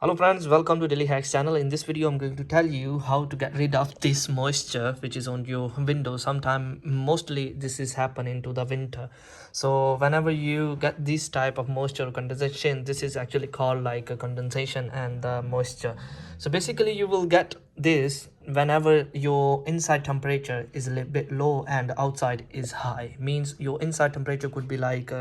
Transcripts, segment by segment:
Hello friends, welcome to Dailyhacks channel. In this video, I'm going to tell you how to get rid of this moisture which is on your window. Sometime mostly this is happening to the winter. So whenever you get this type of moisture condensation, this is actually called like a condensation and the moisture. So basically you will get this whenever your inside temperature is a little bit low and outside is high. Means your inside temperature could be like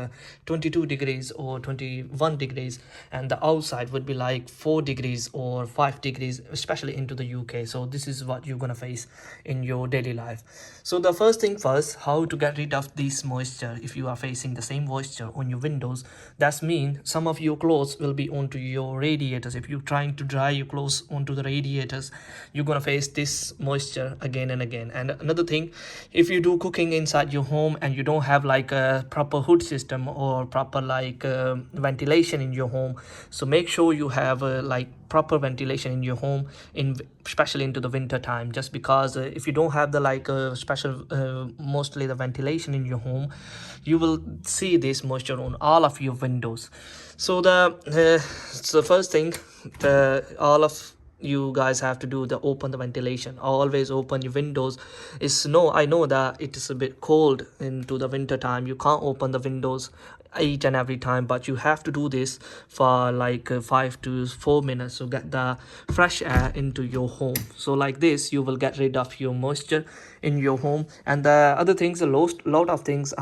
22 degrees or 21 degrees, and the outside would be like 4 degrees or 5 degrees, especially into the UK. So this is what you're gonna face in your daily life. So the first thing first, how to get rid of this moisture. If you are facing the same moisture on your windows, that's mean some of your clothes will be onto your radiators. If you're trying to dry your clothes onto the radiators, you're gonna face this moisture again and again. And another thing, if you do cooking inside your home and you don't have like a proper hood system or proper like ventilation in your home, so make sure you have like proper ventilation in your home, in especially into the winter time. Just because if you don't have the like special mostly the ventilation in your home, you will see this moisture on all of your windows. So the first thing, all of you guys have to do the open the ventilation. Always open your windows. I know that it is a bit cold into the winter time, you can't open the windows each and every time, but you have to do this for like 5 to 4 minutes to get the fresh air into your home. So like this you will get rid of your moisture in your home. And the other things, a lot of things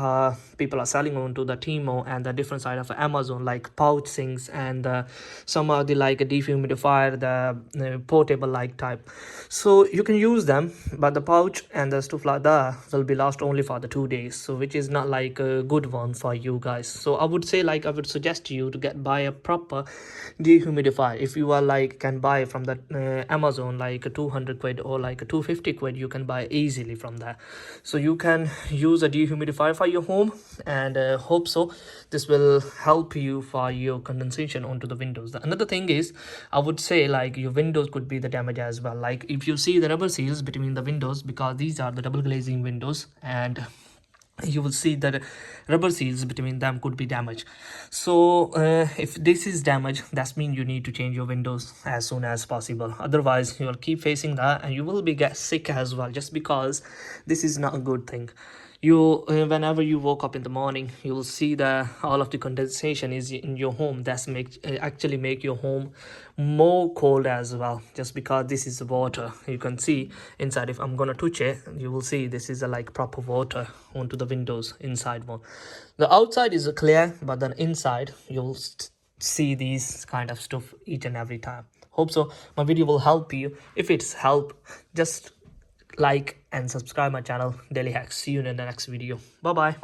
people are selling onto the Timo and the different side of Amazon, like pouch things, and some are the like a dehumidifier, the portable like type. So you can use them, but the pouch and the stuff like that will be last only for the 2 days, so which is not like a good one for you guys. So I would say, like, I would suggest you to buy a proper dehumidifier. If you are like can buy from the Amazon like a 200 quid or like a 250 quid, you can buy easily from that. So you can use a dehumidifier for your home, and hope so this will help you for your condensation onto the windows. Another thing is, I would say, like, your windows could be the damage as well. Like if you see the rubber seals between the windows, because these are the double glazing windows, and you will see that rubber seals between them could be damaged. So if this is damaged, that's mean you need to change your windows as soon as possible. Otherwise you will keep facing that and you will be get sick as well, just because this is not a good thing. You whenever you woke up in the morning, you will see that all of the condensation is in your home. That's actually make your home more cold as well, just because this is water. You can see inside. If I'm gonna touch it, you will see this is a like proper water onto the windows inside one. The outside is clear, but then inside you'll see these kind of stuff each and every time. Hope so my video will help you. If it's help, just like and subscribe my channel Daily Hacks. See you in the next video. Bye bye.